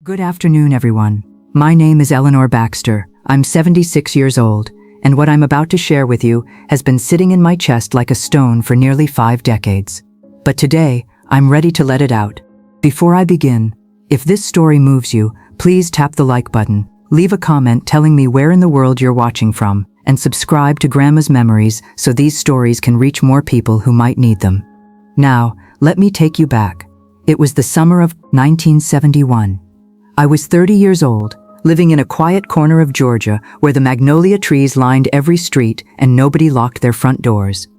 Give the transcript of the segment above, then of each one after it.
Good afternoon, everyone. My name is Eleanor Baxter. I'm 76 years old, and what I'm about to share with you has been sitting in my chest like a stone for nearly 5 decades. But today, I'm ready to let it out. Before I begin, if this story moves you, please tap the like button, leave a comment telling me where in the world you're watching from, and subscribe to Grandma's Memories so these stories can reach more people who might need them. Now, let me take you back. It was the summer of 1971. I was 30 years old, living in a quiet corner of Georgia where the magnolia trees lined every street and nobody locked their front doors.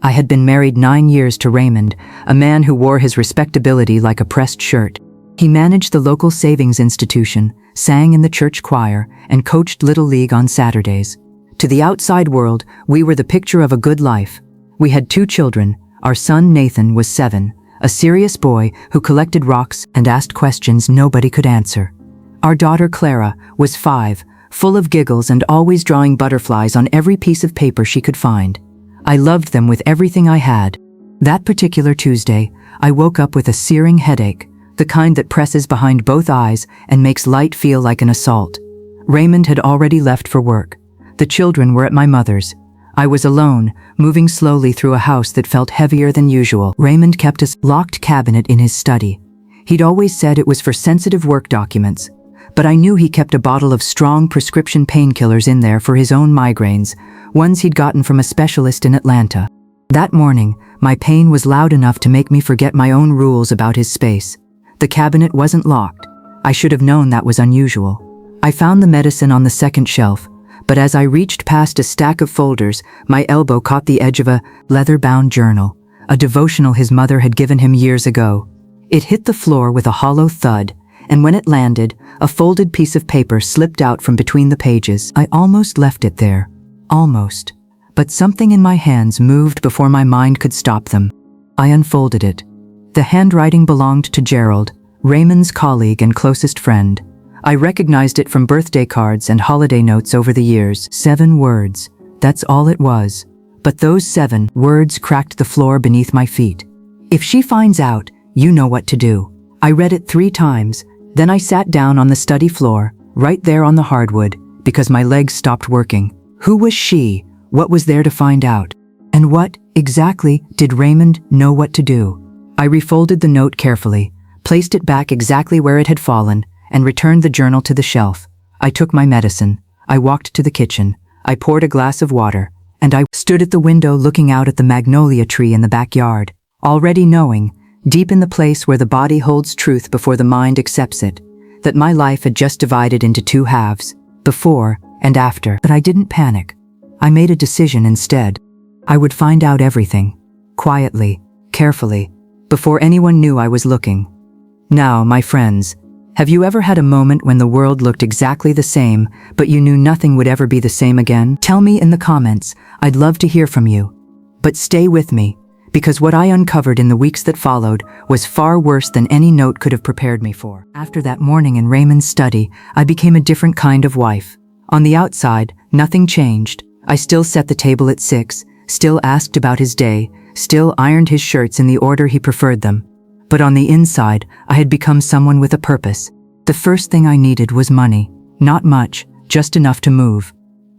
I had been married 9 years to Raymond, a man who wore his respectability like a pressed shirt. He managed the local savings institution, sang in the church choir, and coached Little League on Saturdays. To the outside world, we were the picture of a good life. We had 2 children. Our son Nathan was 7, a serious boy who collected rocks and asked questions nobody could answer. Our daughter Clara was 5, full of giggles and always drawing butterflies on every piece of paper she could find. I loved them with everything I had. That particular Tuesday, I woke up with a searing headache, the kind that presses behind both eyes and makes light feel like an assault. Raymond had already left for work. The children were at my mother's. I was alone, moving slowly through a house that felt heavier than usual. Raymond kept a locked cabinet in his study. He'd always said it was for sensitive work documents, but I knew he kept a bottle of strong prescription painkillers in there for his own migraines, ones he'd gotten from a specialist in Atlanta. That morning, my pain was loud enough to make me forget my own rules about his space. The cabinet wasn't locked. I should have known that was unusual. I found the medicine on the second shelf, but as I reached past a stack of folders, my elbow caught the edge of a leather-bound journal, a devotional his mother had given him years ago. It hit the floor with a hollow thud, and when it landed, a folded piece of paper slipped out from between the pages. I almost left it there. Almost. But something in my hands moved before my mind could stop them. I unfolded it. The handwriting belonged to Gerald, Raymond's colleague and closest friend. I recognized it from birthday cards and holiday notes over the years. 7 words. That's all it was. But those 7 words cracked the floor beneath my feet. If she finds out, you know what to do. I read it 3 times, then I sat down on the study floor, right there on the hardwood, because my legs stopped working. Who was she? What was there to find out? And what, exactly, did Raymond know what to do? I refolded the note carefully, placed it back exactly where it had fallen, and returned the journal to the shelf. I took my medicine. I walked to the kitchen. I poured a glass of water, and I stood at the window looking out at the magnolia tree in the backyard, already knowing, deep in the place where the body holds truth before the mind accepts it, that my life had just divided into 2 halves, before and after. But I didn't panic. I made a decision instead. I would find out everything, quietly, carefully, before anyone knew I was looking. Now, my friends, have you ever had a moment when the world looked exactly the same, but you knew nothing would ever be the same again? Tell me in the comments. I'd love to hear from you. But stay with me, because what I uncovered in the weeks that followed was far worse than any note could have prepared me for. After that morning in Raymond's study, I became a different kind of wife. On the outside, nothing changed. I still set the table at 6, still asked about his day, still ironed his shirts in the order he preferred them. But on the inside, I had become someone with a purpose. The first thing I needed was money. Not much, just enough to move.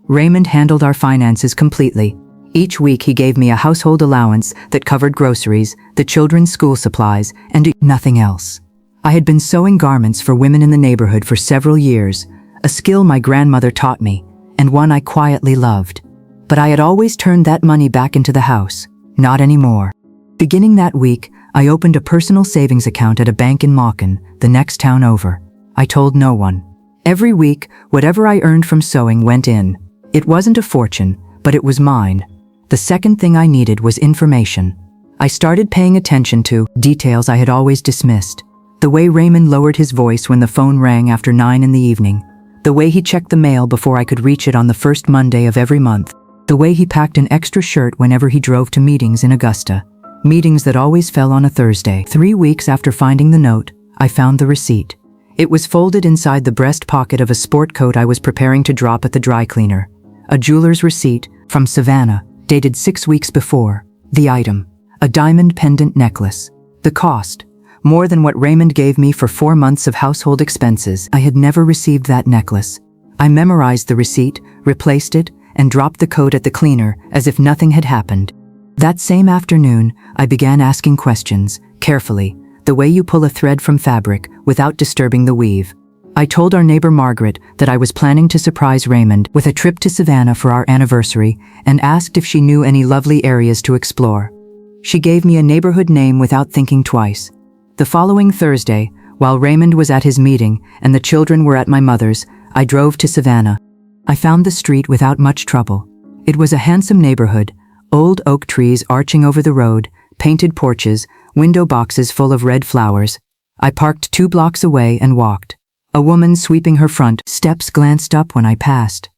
Raymond handled our finances completely. Each week he gave me a household allowance that covered groceries, the children's school supplies, and nothing else. I had been sewing garments for women in the neighborhood for several years, a skill my grandmother taught me, and one I quietly loved. But I had always turned that money back into the house. Not anymore. Beginning that week, I opened a personal savings account at a bank in Maucon, the next town over. I told no one. Every week, whatever I earned from sewing went in. It wasn't a fortune, but it was mine. The second thing I needed was information. I started paying attention to details I had always dismissed. The way Raymond lowered his voice when the phone rang after 9 in the evening. The way he checked the mail before I could reach it on the first Monday of every month. The way he packed an extra shirt whenever he drove to meetings in Augusta. Meetings that always fell on a Thursday. 3 weeks after finding the note, I found the receipt. It was folded inside the breast pocket of a sport coat I was preparing to drop at the dry cleaner. A jeweler's receipt, from Savannah, dated 6 weeks before. The item, a diamond pendant necklace. The cost, more than what Raymond gave me for 4 months of household expenses. I had never received that necklace. I memorized the receipt, replaced it, and dropped the coat at the cleaner as if nothing had happened. That same afternoon, I began asking questions, carefully, the way you pull a thread from fabric without disturbing the weave. I told our neighbor Margaret that I was planning to surprise Raymond with a trip to Savannah for our anniversary and asked if she knew any lovely areas to explore. She gave me a neighborhood name without thinking twice. The following Thursday, while Raymond was at his meeting and the children were at my mother's, I drove to Savannah. I found the street without much trouble. It was a handsome neighborhood, old oak trees arching over the road, painted porches, window boxes full of red flowers. I parked 2 blocks away and walked. A woman sweeping her front steps glanced up when I passed.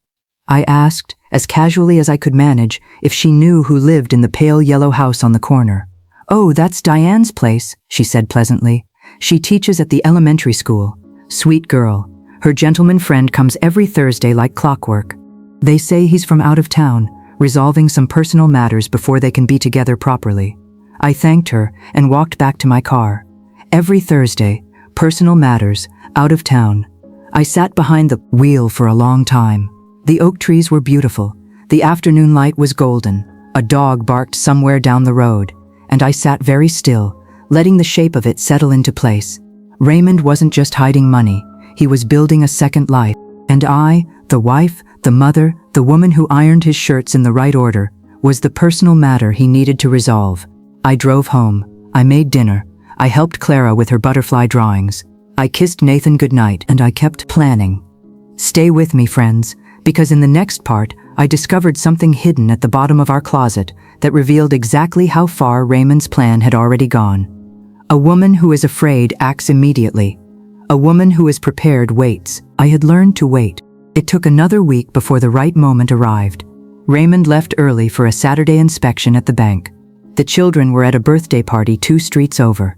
I asked, as casually as I could manage, if she knew who lived in the pale yellow house on the corner. "Oh, that's Diane's place," she said pleasantly. "She teaches at the elementary school. Sweet girl. Her gentleman friend comes every Thursday like clockwork. They say he's from out of town, resolving some personal matters before they can be together properly." I thanked her and walked back to my car. Every Thursday, personal matters, out of town. I sat behind the wheel for a long time. The oak trees were beautiful. The afternoon light was golden. A dog barked somewhere down the road, and I sat very still, letting the shape of it settle into place. Raymond wasn't just hiding money. He was building a second life. And I, the wife, the mother, the woman who ironed his shirts in the right order, was the personal matter he needed to resolve. I drove home. I made dinner. I helped Clara with her butterfly drawings. I kissed Nathan goodnight, and I kept planning. Stay with me, friends, because in the next part, I discovered something hidden at the bottom of our closet that revealed exactly how far Raymond's plan had already gone. A woman who is afraid acts immediately. A woman who is prepared waits. I had learned to wait. It took another week before the right moment arrived. Raymond left early for a Saturday inspection at the bank. The children were at a birthday party 2 streets over.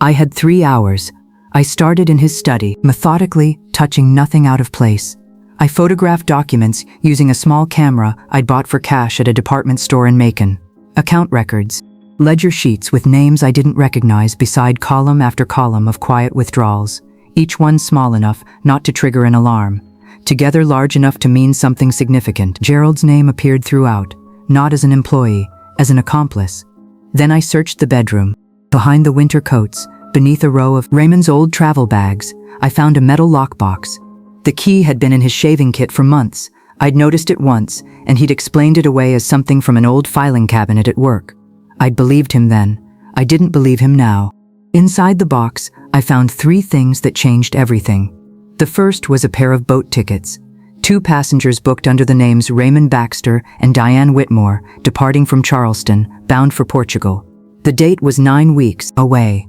I had 3 hours. I started in his study, methodically, touching nothing out of place. I photographed documents using a small camera I'd bought for cash at a department store in Macon. Account records, ledger sheets with names I didn't recognize beside column after column of quiet withdrawals, each one small enough not to trigger an alarm, together large enough to mean something significant. Gerald's name appeared throughout, not as an employee, as an accomplice. Then I searched the bedroom. Behind the winter coats, beneath a row of Raymond's old travel bags, I found a metal lockbox. The key had been in his shaving kit for months. I'd noticed it once, and he'd explained it away as something from an old filing cabinet at work. I'd believed him then. I didn't believe him now. Inside the box, I found 3 things that changed everything. The first was a pair of boat tickets. 2 passengers booked under the names Raymond Baxter and Diane Whitmore, departing from Charleston, bound for Portugal. The date was 9 weeks away.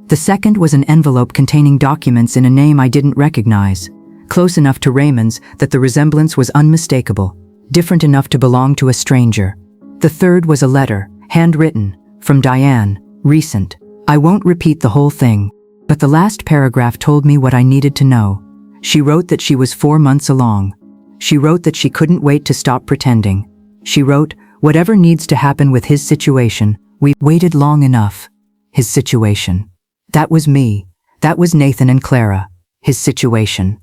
The second was an envelope containing documents in a name I didn't recognize, close enough to Raymond's that the resemblance was unmistakable, different enough to belong to a stranger. The third was a letter, handwritten, from Diane, recent. I won't repeat the whole thing, but the last paragraph told me what I needed to know. She wrote that she was 4 months along. She wrote that she couldn't wait to stop pretending. She wrote, whatever needs to happen with his situation, we waited long enough. His situation. That was me. That was Nathan and Clara. His situation.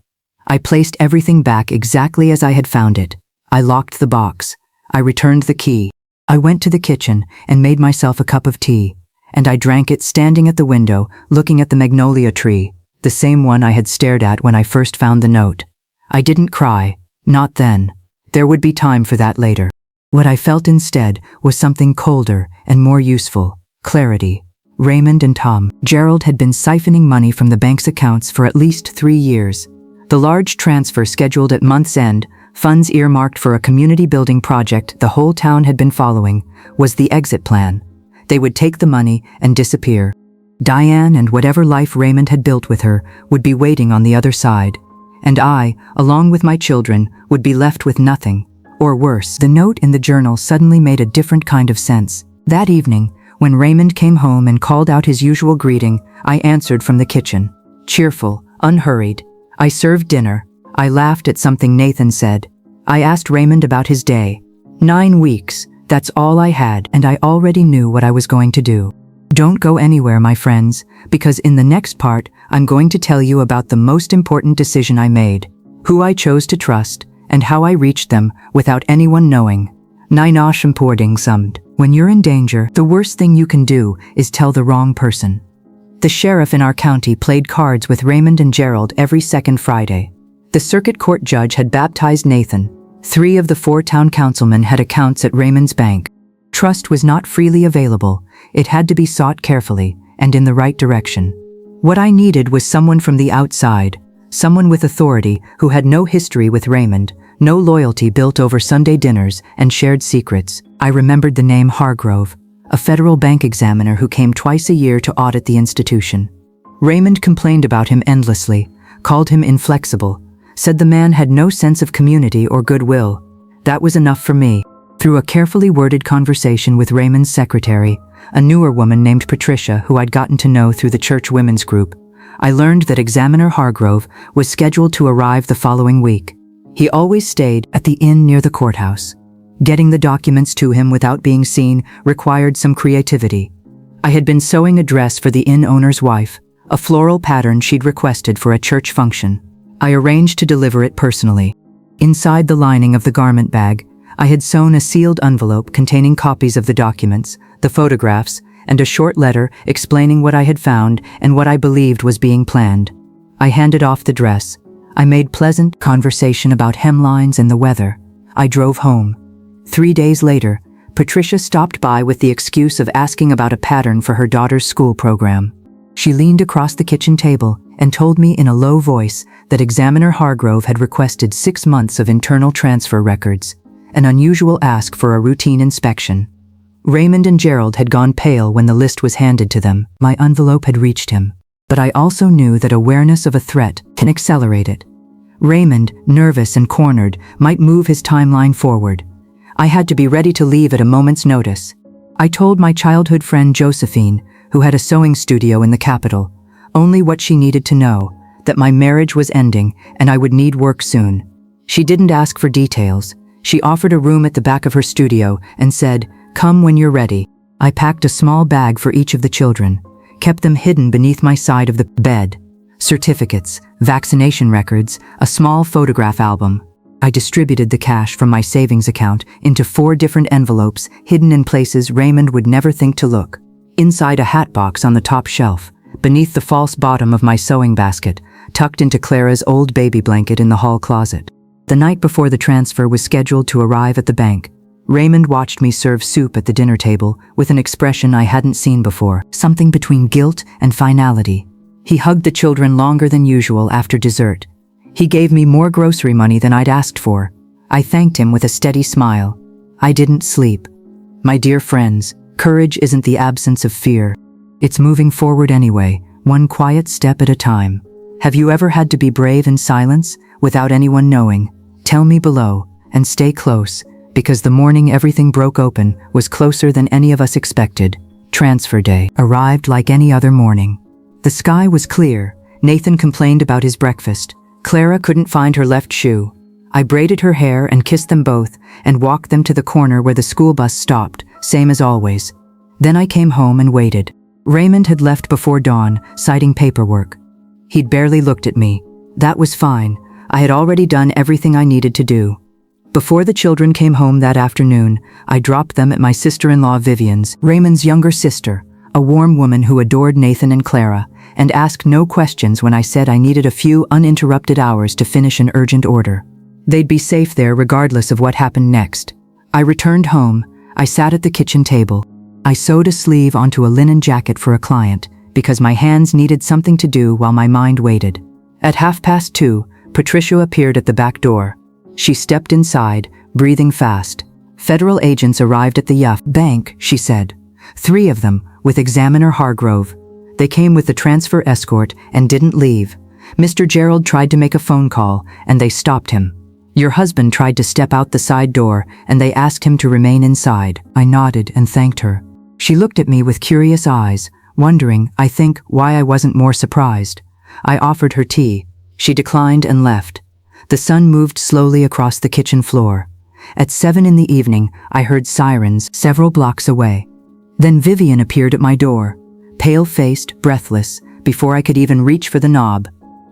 I placed everything back exactly as I had found it. I locked the box. I returned the key. I went to the kitchen and made myself a cup of tea, and I drank it standing at the window, looking at the magnolia tree, the same one I had stared at when I first found the note. I didn't cry. Not then. There would be time for that later. What I felt instead was something colder and more useful. Clarity. Raymond and Tom. Gerald had been siphoning money from the bank's accounts for at least 3 years. The large transfer scheduled at month's end, funds earmarked for a community building project the whole town had been following, was the exit plan. They would take the money and disappear. Diane and whatever life Raymond had built with her would be waiting on the other side. And I, along with my children, would be left with nothing. Or worse, the note in the journal suddenly made a different kind of sense. That evening, when Raymond came home and called out his usual greeting, I answered from the kitchen. Cheerful, unhurried. I served dinner. I laughed at something Nathan said. I asked Raymond about his day. 9 weeks, that's all I had, and I already knew what I was going to do. Don't go anywhere, my friends, because in the next part, I'm going to tell you about the most important decision I made, who I chose to trust, and how I reached them without anyone knowing. Summed. When you're in danger, the worst thing you can do is tell the wrong person. The sheriff in our county played cards with Raymond and Gerald every second Friday. The circuit court judge had baptized Nathan. 3 of the 4 town councilmen had accounts at Raymond's bank. Trust was not freely available. It had to be sought carefully and in the right direction. What I needed was someone from the outside, someone with authority who had no history with Raymond, no loyalty built over Sunday dinners and shared secrets. I remembered the name Hargrove, a federal bank examiner who came twice a year to audit the institution. Raymond complained about him endlessly, called him inflexible, said the man had no sense of community or goodwill. That was enough for me. Through a carefully worded conversation with Raymond's secretary, a newer woman named Patricia who I'd gotten to know through the church women's group, I learned that Examiner Hargrove was scheduled to arrive the following week. He always stayed at the inn near the courthouse. Getting the documents to him without being seen required some creativity. I had been sewing a dress for the inn owner's wife, a floral pattern she'd requested for a church function. I arranged to deliver it personally. Inside the lining of the garment bag, I had sewn a sealed envelope containing copies of the documents, the photographs, and a short letter explaining what I had found and what I believed was being planned. I handed off the dress. I made pleasant conversation about hemlines and the weather. I drove home. 3 days later, Patricia stopped by with the excuse of asking about a pattern for her daughter's school program. She leaned across the kitchen table and told me in a low voice that Examiner Hargrove had requested 6 months of internal transfer records, an unusual ask for a routine inspection. Raymond and Gerald had gone pale when the list was handed to them. My envelope had reached him, but I also knew that awareness of a threat can accelerate it. Raymond, nervous and cornered, might move his timeline forward. I had to be ready to leave at a moment's notice. I told my childhood friend Josephine, who had a sewing studio in the capital, only what she needed to know, that my marriage was ending and I would need work soon. She didn't ask for details. She offered a room at the back of her studio and said, "Come when you're ready." I packed a small bag for each of the children, kept them hidden beneath my side of the bed. Certificates, vaccination records, a small photograph album. I distributed the cash from my savings account into 4 different envelopes hidden in places Raymond would never think to look. Inside a hat box on the top shelf, beneath the false bottom of my sewing basket, tucked into Clara's old baby blanket in the hall closet. The night before the transfer was scheduled to arrive at the bank, Raymond watched me serve soup at the dinner table with an expression I hadn't seen before, something between guilt and finality. He hugged the children longer than usual after dessert. He gave me more grocery money than I'd asked for. I thanked him with a steady smile. I didn't sleep. My dear friends, courage isn't the absence of fear. It's moving forward anyway, one quiet step at a time. Have you ever had to be brave in silence, without anyone knowing? Tell me below, and stay close, because the morning everything broke open was closer than any of us expected. Transfer day arrived like any other morning. The sky was clear. Nathan complained about his breakfast. Clara couldn't find her left shoe. I braided her hair and kissed them both and walked them to the corner where the school bus stopped, same as always. Then I came home and waited. Raymond had left before dawn, citing paperwork. He'd barely looked at me. That was fine. I had already done everything I needed to do. Before the children came home that afternoon, I dropped them at my sister-in-law Vivian's, Raymond's younger sister, a warm woman who adored Nathan and Clara, and asked no questions when I said I needed a few uninterrupted hours to finish an urgent order. They'd be safe there regardless of what happened next. I returned home. I sat at the kitchen table. I sewed a sleeve onto a linen jacket for a client, because my hands needed something to do while my mind waited. At 2:30, Patricia appeared at the back door. She stepped inside, breathing fast. Federal agents arrived at the Yuff bank, she said. 3 of them, with Examiner Hargrove. They came with the transfer escort and didn't leave. Mr. Gerald tried to make a phone call, and they stopped him. Your husband tried to step out the side door, and they asked him to remain inside. I nodded and thanked her. She looked at me with curious eyes, wondering, I think, why I wasn't more surprised. I offered her tea. She declined and left. The sun moved slowly across the kitchen floor. At 7 in the evening, I heard sirens several blocks away. Then Vivian appeared at my door. pale-faced, breathless, before I could even reach for the knob.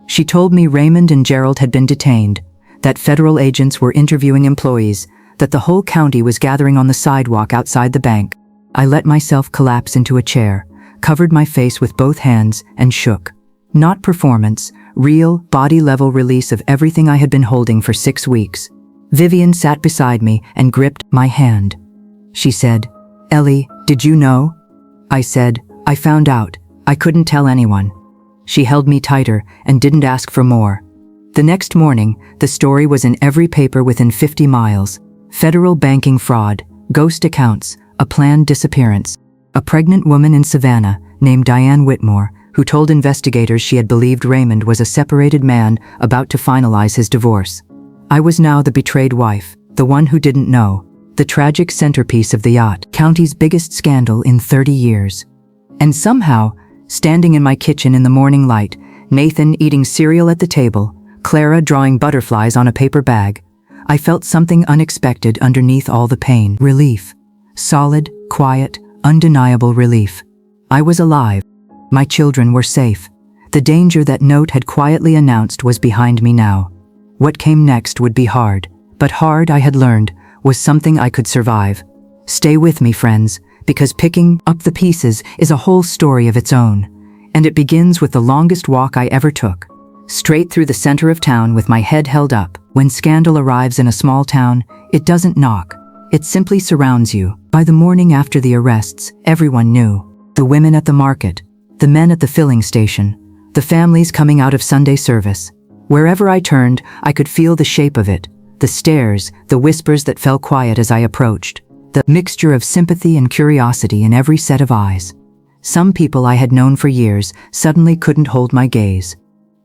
She told me Raymond and Gerald had been detained, that federal agents were interviewing employees, that the whole county was gathering on the sidewalk outside the bank. I let myself collapse into a chair, covered my face with both hands, and shook. Not performance, real, body-level release of everything I had been holding for 6 weeks. Vivian sat beside me and gripped my hand. She said, "Ellie, did you know?" I said, "I found out. I couldn't tell anyone." She held me tighter and didn't ask for more. The next morning, the story was in every paper within 50 miles. Federal banking fraud, ghost accounts, a planned disappearance. A pregnant woman in Savannah, named Diane Whitmore, who told investigators she had believed Raymond was a separated man about to finalize his divorce. I was now the betrayed wife, the one who didn't know, the tragic centerpiece of the yacht, county's biggest scandal in 30 years. And somehow, standing in my kitchen in the morning light, Nathan eating cereal at the table, Clara drawing butterflies on a paper bag, I felt something unexpected underneath all the pain. Relief. Solid, quiet, undeniable relief. I was alive. My children were safe. The danger that note had quietly announced was behind me now. What came next would be hard, but hard, I had learned, was something I could survive. Stay with me, friends, because picking up the pieces is a whole story of its own, and it begins with the longest walk I ever took. Straight through the center of town with my head held up. When scandal arrives in a small town, it doesn't knock. It simply surrounds you. By the morning after the arrests, everyone knew. The women at the market, the men at the filling station, the families coming out of Sunday service. Wherever I turned, I could feel the shape of it, the stares, the whispers that fell quiet as I approached, the mixture of sympathy and curiosity in every set of eyes. Some people I had known for years suddenly couldn't hold my gaze.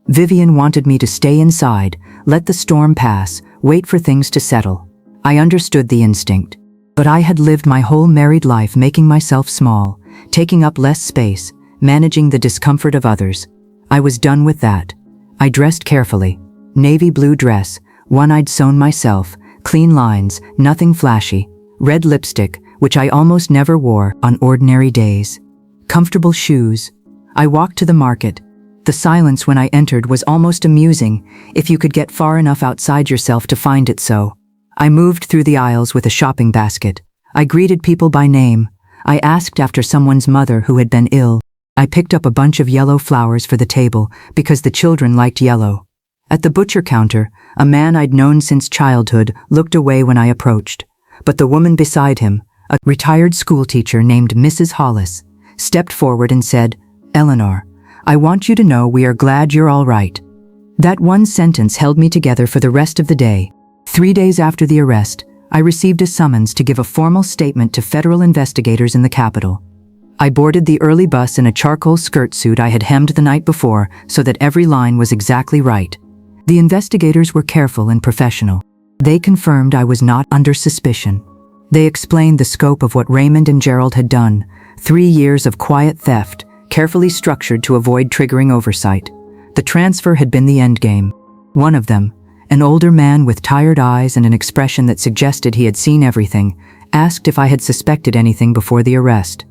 Vivian wanted me to stay inside, let the storm pass, wait for things to settle. I understood the instinct. But I had lived my whole married life making myself small, taking up less space, managing the discomfort of others. I was done with that. I dressed carefully. Navy blue dress, one I'd sewn myself, clean lines, nothing flashy. Red lipstick, which I almost never wore on ordinary days. Comfortable shoes. I walked to the market. The silence when I entered was almost amusing, if you could get far enough outside yourself to find it so. I moved through the aisles with a shopping basket. I greeted people by name. I asked after someone's mother who had been ill. I picked up a bunch of yellow flowers for the table because the children liked yellow. At the butcher counter, a man I'd known since childhood looked away when I approached. But the woman beside him, a retired schoolteacher named Mrs. Hollis, stepped forward and said, "Eleanor, I want you to know we are glad you're all right." That one sentence held me together for the rest of the day. 3 days after the arrest, I received a summons to give a formal statement to federal investigators in the Capitol. I boarded the early bus in a charcoal skirt suit I had hemmed the night before so that every line was exactly right. The investigators were careful and professional. They confirmed I was not under suspicion. They explained the scope of what Raymond and Gerald had done, 3 years of quiet theft, carefully structured to avoid triggering oversight. The transfer had been the endgame. One of them, an older man with tired eyes and an expression that suggested he had seen everything, asked if I had suspected anything before the arrest.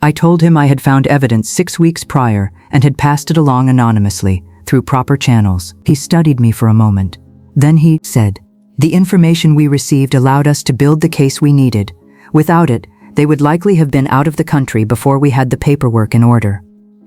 I told him I had found evidence 6 weeks prior and had passed it along anonymously, through proper channels. He studied me for a moment. Then he said, "The information we received allowed us to build the case we needed. Without it, they would likely have been out of the country before we had the paperwork in order."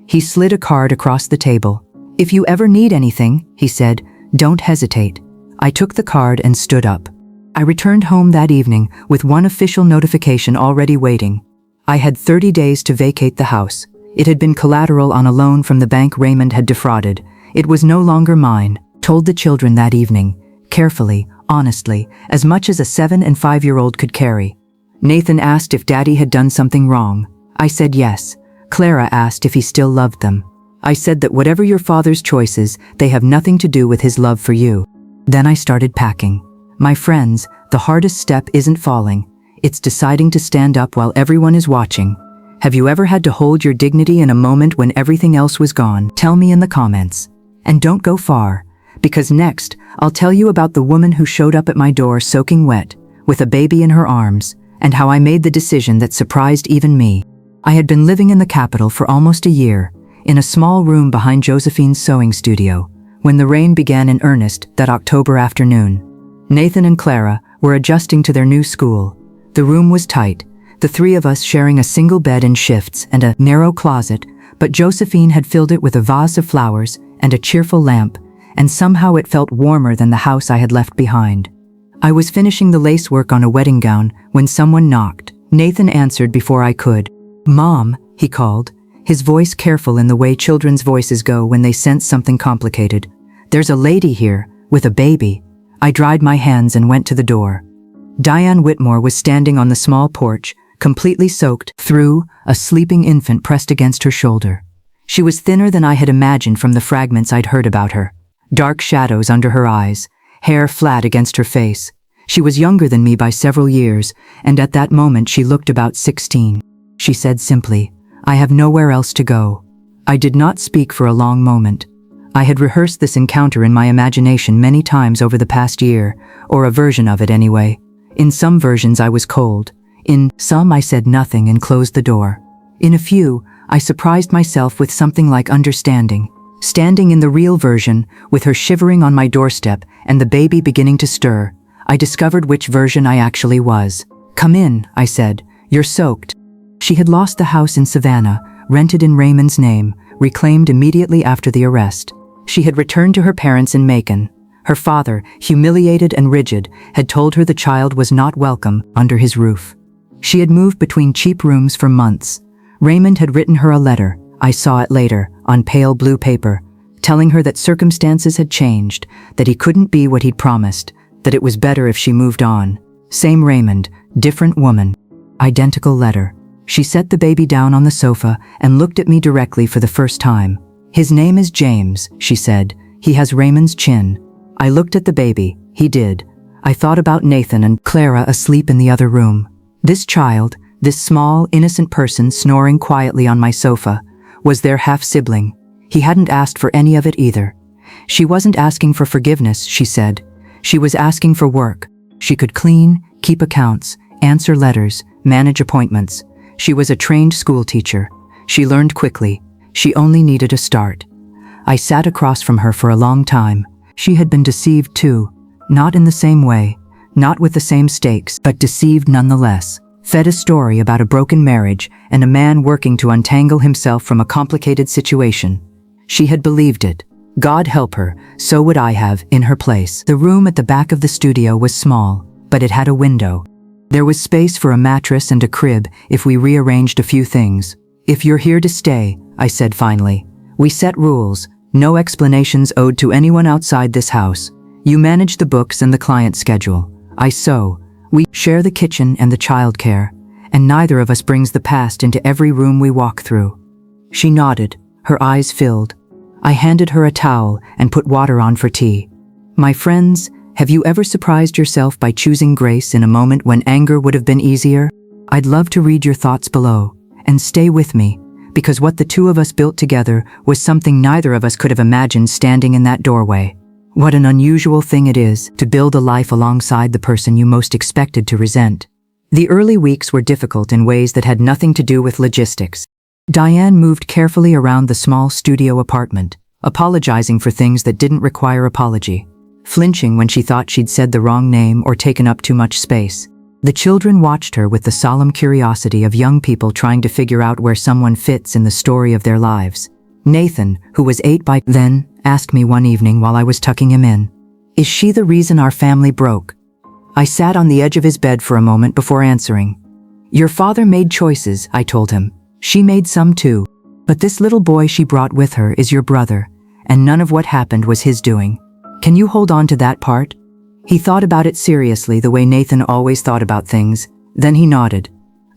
He slid a card across the table. "If you ever need anything," he said, "don't hesitate." I took the card and stood up. I returned home that evening with one official notification already waiting. I had 30 days to vacate the house. It had been collateral on a loan from the bank Raymond had defrauded. It was no longer mine. Told the children that evening, carefully, honestly, as much as a 7- and 5-year-old could carry. Nathan asked if Daddy had done something wrong. I said yes. Clara asked if he still loved them. I said that whatever your father's choices, they have nothing to do with his love for you. Then I started packing. My friends, the hardest step isn't falling. It's deciding to stand up while everyone is watching. Have you ever had to hold your dignity in a moment when everything else was gone? Tell me in the comments. And don't go far, because next, I'll tell you about the woman who showed up at my door soaking wet, with a baby in her arms, and how I made the decision that surprised even me. I had been living in the capital for almost a year, in a small room behind Josephine's sewing studio, when the rain began in earnest that October afternoon. Nathan and Clara were adjusting to their new school. The room was tight, the three of us sharing a single bed in shifts and a narrow closet, but Josephine had filled it with a vase of flowers and a cheerful lamp, and somehow it felt warmer than the house I had left behind. I was finishing the lacework on a wedding gown when someone knocked. Nathan answered before I could. "Mom," he called, his voice careful in the way children's voices go when they sense something complicated. "There's a lady here, with a baby." I dried my hands and went to the door. Diane Whitmore was standing on the small porch, completely soaked through, a sleeping infant pressed against her shoulder. She was thinner than I had imagined from the fragments I'd heard about her. Dark shadows under her eyes, hair flat against her face. She was younger than me by several years, and at that moment she looked about 16. She said simply, "I have nowhere else to go." I did not speak for a long moment. I had rehearsed this encounter in my imagination many times over the past year, or a version of it anyway. In some versions I was cold. In some I said nothing and closed the door. In a few, I surprised myself with something like understanding. Standing in the real version, with her shivering on my doorstep and the baby beginning to stir, I discovered which version I actually was. "Come in," I said. "You're soaked." She had lost the house in Savannah, rented in Raymond's name, reclaimed immediately after the arrest. She had returned to her parents in Macon. Her father, humiliated and rigid, had told her the child was not welcome under his roof. She had moved between cheap rooms for months. Raymond had written her a letter, I saw it later, on pale blue paper, telling her that circumstances had changed, that he couldn't be what he'd promised, that it was better if she moved on. Same Raymond, different woman. Identical letter. She set the baby down on the sofa and looked at me directly for the first time. "His name is James," she said. "He has Raymond's chin." I looked at the baby. He did. I thought about Nathan and Clara asleep in the other room. This child, this small, innocent person snoring quietly on my sofa, was their half-sibling. He hadn't asked for any of it either. She wasn't asking for forgiveness, she said. She was asking for work. She could clean, keep accounts, answer letters, manage appointments. She was a trained school teacher. She learned quickly. She only needed a start. I sat across from her for a long time. She had been deceived too. Not in the same way, not with the same stakes, but deceived nonetheless. Fed a story about a broken marriage and a man working to untangle himself from a complicated situation. She had believed it. God help her, so would I have, in her place. The room at the back of the studio was small, but it had a window. There was space for a mattress and a crib if we rearranged a few things. "If you're here to stay," I said finally. "We set rules, no explanations owed to anyone outside this house. You manage the books and the client schedule. I sew. We share the kitchen and the childcare, and neither of us brings the past into every room we walk through." She nodded, her eyes filled. I handed her a towel and put water on for tea. "My friends, have you ever surprised yourself by choosing grace in a moment when anger would have been easier? I'd love to read your thoughts below, and stay with me, because what the two of us built together was something neither of us could have imagined standing in that doorway. What an unusual thing it is to build a life alongside the person you most expected to resent. The early weeks were difficult in ways that had nothing to do with logistics. Diane moved carefully around the small studio apartment, apologizing for things that didn't require apology, flinching when she thought she'd said the wrong name or taken up too much space. The children watched her with the solemn curiosity of young people trying to figure out where someone fits in the story of their lives. Nathan, who was 8 by then, asked me one evening while I was tucking him in, "Is she the reason our family broke?" I sat on the edge of his bed for a moment before answering. "Your father made choices," I told him. "She made some too. But this little boy she brought with her is your brother, and none of what happened was his doing. Can you hold on to that part?" He thought about it seriously the way Nathan always thought about things. Then he nodded.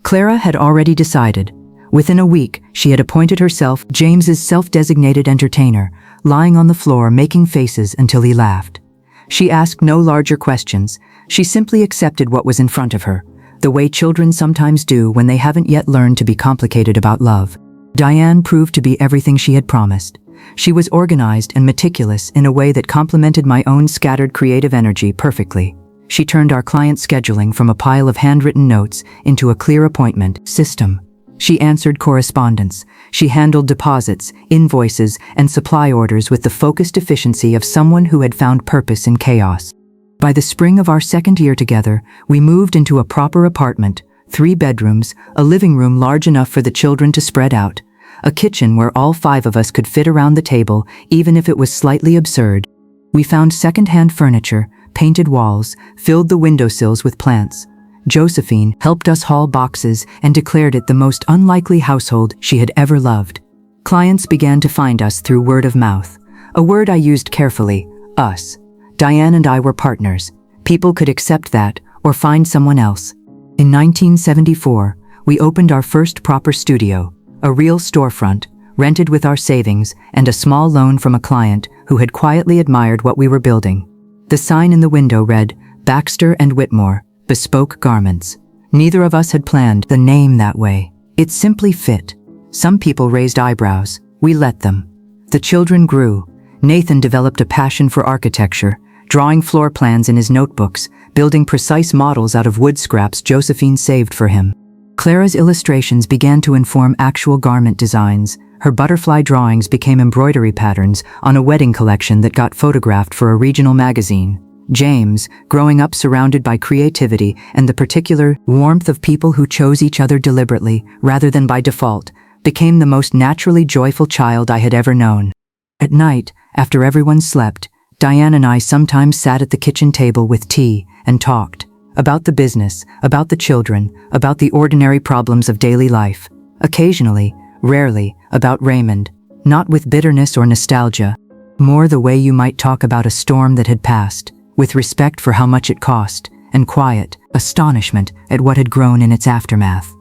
Clara had already decided. Within a week, she had appointed herself James's self-designated entertainer, lying on the floor making faces until he laughed. She asked no larger questions. She simply accepted what was in front of her, the way children sometimes do when they haven't yet learned to be complicated about love. Diane proved to be everything she had promised. She was organized and meticulous in a way that complemented my own scattered creative energy perfectly. She turned our client scheduling from a pile of handwritten notes into a clear appointment system. She answered correspondence. She handled deposits, invoices, and supply orders with the focused efficiency of someone who had found purpose in chaos. By the spring of our second year together, we moved into a proper apartment, 3 bedrooms, a living room large enough for the children to spread out, a kitchen where all 5 of us could fit around the table, even if it was slightly absurd. We found second-hand furniture, painted walls, filled the windowsills with plants. Josephine helped us haul boxes and declared it the most unlikely household she had ever loved. Clients began to find us through word of mouth, a word I used carefully, us. Diane and I were partners. People could accept that or find someone else. In 1974, we opened our first proper studio, a real storefront, rented with our savings and a small loan from a client who had quietly admired what we were building. The sign in the window read, Baxter and Whitmore, Bespoke Garments. Neither of us had planned the name that way. It simply fit. Some people raised eyebrows. We let them. The children grew. Nathan developed a passion for architecture, drawing floor plans in his notebooks, building precise models out of wood scraps Josephine saved for him. Clara's illustrations began to inform actual garment designs. Her butterfly drawings became embroidery patterns on a wedding collection that got photographed for a regional magazine. James, growing up surrounded by creativity and the particular warmth of people who chose each other deliberately rather than by default, became the most naturally joyful child I had ever known. At night, after everyone slept, Diane and I sometimes sat at the kitchen table with tea and talked about the business, about the children, about the ordinary problems of daily life. Occasionally, rarely, about Raymond, not with bitterness or nostalgia, more the way you might talk about a storm that had passed, with respect for how much it cost, and quiet astonishment at what had grown in its aftermath.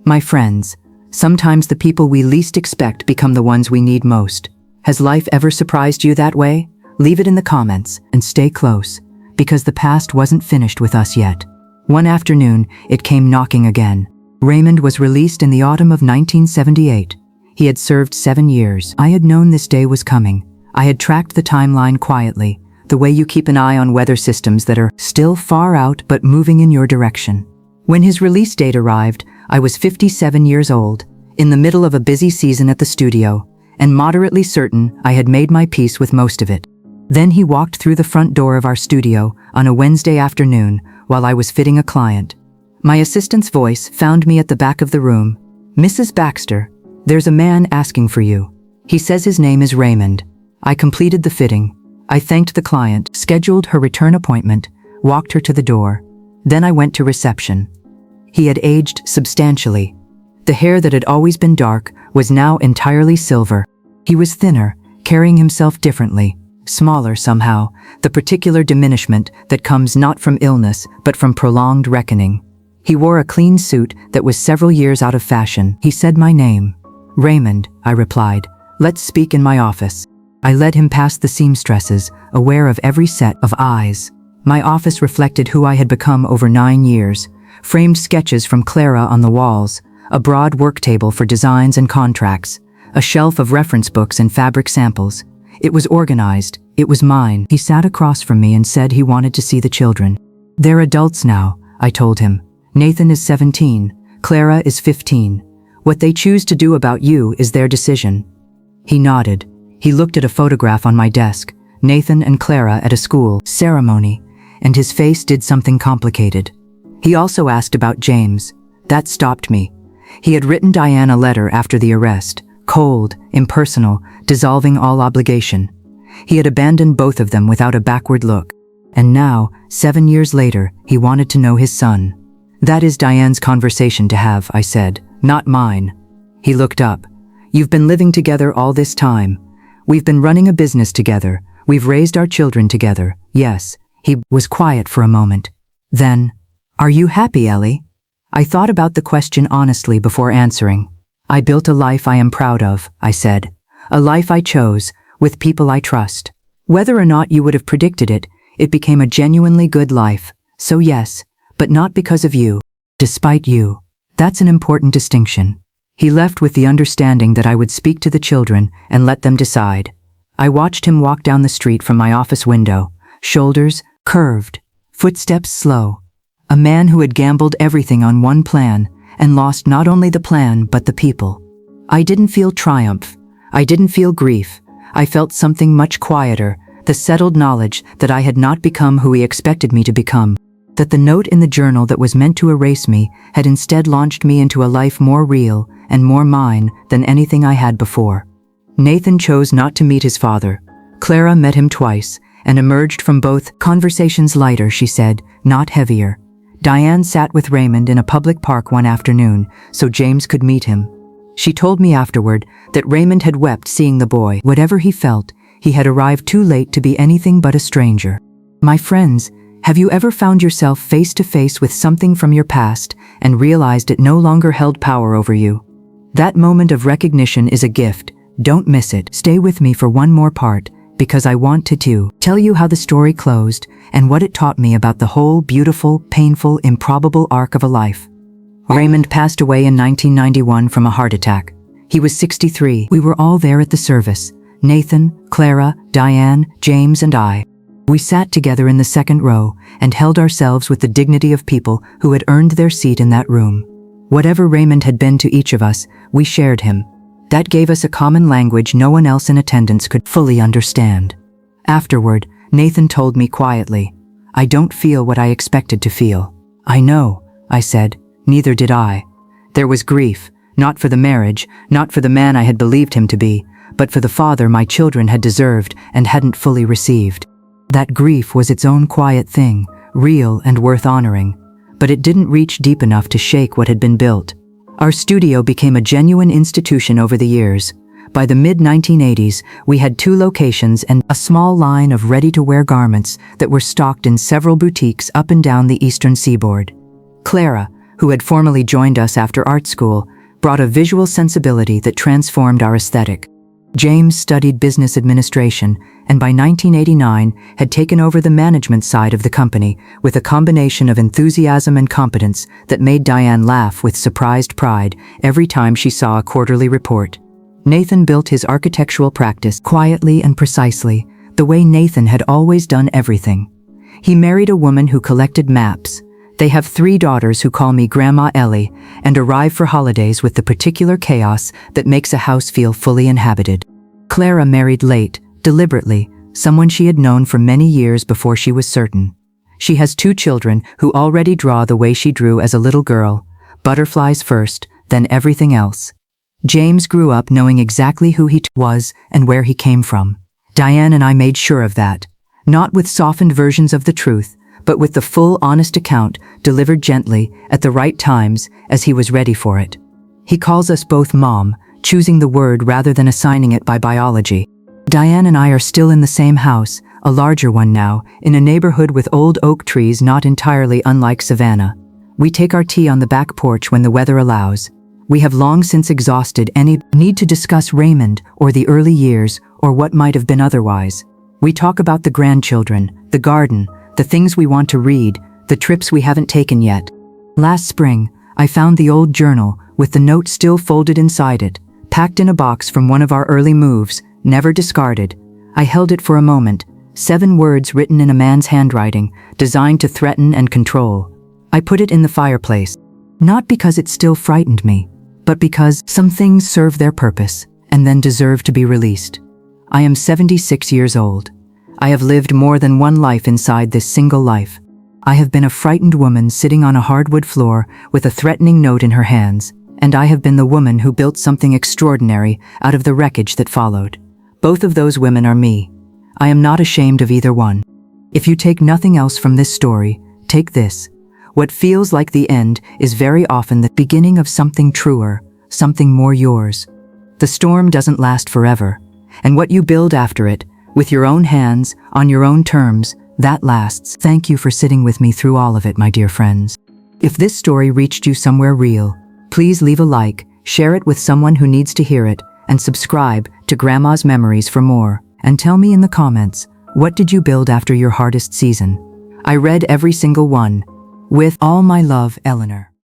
My friends, sometimes the people we least expect become the ones we need most. Has life ever surprised you that way? Leave it in the comments and stay close, because the past wasn't finished with us yet. One afternoon, it came knocking again. Raymond was released in the autumn of 1978. He had served 7 years. I had known this day was coming. I had tracked the timeline quietly, the way you keep an eye on weather systems that are still far out but moving in your direction. When his release date arrived, I was 57 years old, in the middle of a busy season at the studio, and moderately certain I had made my peace with most of it. Then he walked through the front door of our studio on a Wednesday afternoon while I was fitting a client. My assistant's voice found me at the back of the room. Mrs. Baxter, there's a man asking for you. He says his name is Raymond. I completed the fitting. I thanked the client, scheduled her return appointment, walked her to the door. Then I went to reception. He had aged substantially. The hair that had always been dark was now entirely silver. He was thinner, carrying himself differently, smaller somehow, the particular diminishment that comes not from illness but from prolonged reckoning. He wore a clean suit that was several years out of fashion. He said my name. Raymond, I replied. Let's speak in my office. I led him past the seamstresses, aware of every set of eyes. My office reflected who I had become over 9 years. Framed sketches from Clara on the walls, a broad work table for designs and contracts, a shelf of reference books and fabric samples. It was organized. It was mine. He sat across from me and said he wanted to see the children. They're adults now, I told him. Nathan is 17. Clara is 15. What they choose to do about you is their decision. He nodded. He looked at a photograph on my desk, Nathan and Clara at a school ceremony, and his face did something complicated. He also asked about James. That stopped me. He had written Diane a letter after the arrest, cold, impersonal, dissolving all obligation. He had abandoned both of them without a backward look. And now, 7 years later, he wanted to know his son. That is Diane's conversation to have, I said, not mine. He looked up. You've been living together all this time. We've been running a business together. We've raised our children together. Yes. He was quiet for a moment. Then, are you happy, Ellie? I thought about the question honestly before answering. I built a life I am proud of, I said. A life I chose, with people I trust. Whether or not you would have predicted it, it became a genuinely good life. So yes, but not because of you. Despite you. That's an important distinction. He left with the understanding that I would speak to the children and let them decide. I watched him walk down the street from my office window, shoulders curved, footsteps slow. A man who had gambled everything on one plan and lost not only the plan but the people. I didn't feel triumph. I didn't feel grief. I felt something much quieter, the settled knowledge that I had not become who he expected me to become, that the note in the journal that was meant to erase me had instead launched me into a life more real and more mine than anything I had before. Nathan chose not to meet his father. Clara met him twice and emerged from both conversations lighter, she said, not heavier. Diane sat with Raymond in a public park one afternoon so James could meet him. She told me afterward that Raymond had wept seeing the boy. Whatever he felt, he had arrived too late to be anything but a stranger. My friends, have you ever found yourself face to face with something from your past and realized it no longer held power over you? That moment of recognition is a gift. Don't miss it. Stay with me for one more part, because I want to tell you how the story closed and what it taught me about the whole beautiful, painful, improbable arc of a life. Raymond passed away in 1991 from a heart attack. He was 63. We were all there at the service. Nathan, Clara, Diane, James, and I. We sat together in the second row and held ourselves with the dignity of people who had earned their seat in that room. Whatever Raymond had been to each of us, we shared him. That gave us a common language no one else in attendance could fully understand. Afterward, Nathan told me quietly, "I don't feel what I expected to feel." "I know," I said. "Neither did I." There was grief, not for the marriage, not for the man I had believed him to be, but for the father my children had deserved and hadn't fully received. That grief was its own quiet thing, real and worth honoring, but it didn't reach deep enough to shake what had been built. Our studio became a genuine institution over the years. By the mid-1980s, we had 2 locations and a small line of ready-to-wear garments that were stocked in several boutiques up and down the eastern seaboard. Clara, who had formally joined us after art school, brought a visual sensibility that transformed our aesthetic. James studied business administration and by 1989 had taken over the management side of the company with a combination of enthusiasm and competence that made Diane laugh with surprised pride every time she saw a quarterly report. Nathan built his architectural practice quietly and precisely, the way Nathan had always done everything. He married a woman who collected maps. They have 3 daughters who call me Grandma Ellie and arrive for holidays with the particular chaos that makes a house feel fully inhabited. Clara married late, deliberately, someone she had known for many years before she was certain. She has 2 children who already draw the way she drew as a little girl, butterflies first, then everything else. James grew up knowing exactly who he was and where he came from. Diane and I made sure of that, not with softened versions of the truth, but with the full, honest account delivered gently at the right times as he was ready for it. He calls us both Mom, choosing the word rather than assigning it by biology. Diane and I are still in the same house, a larger one now, in a neighborhood with old oak trees not entirely unlike Savannah. We take our tea on the back porch when the weather allows. We have long since exhausted any need to discuss Raymond or the early years or what might have been otherwise. We talk about the grandchildren, the garden, the things we want to read, the trips we haven't taken yet. Last spring, I found the old journal with the note still folded inside it, packed in a box from one of our early moves, never discarded. I held it for a moment, 7 words written in a man's handwriting, designed to threaten and control. I put it in the fireplace, not because it still frightened me, but because some things serve their purpose and then deserve to be released. I am 76 years old. I have lived more than one life inside this single life. I have been a frightened woman sitting on a hardwood floor with a threatening note in her hands, and I have been the woman who built something extraordinary out of the wreckage that followed. Both of those women are me. I am not ashamed of either one. If you take nothing else from this story, take this. What feels like the end is very often the beginning of something truer, something more yours. The storm doesn't last forever, and what you build after it, with your own hands, on your own terms, that lasts. Thank you for sitting with me through all of it, my dear friends. If this story reached you somewhere real, please leave a like, share it with someone who needs to hear it, and subscribe to Grandma's Memories for more. And tell me in the comments, what did you build after your hardest season? I read every single one. With all my love, Eleanor.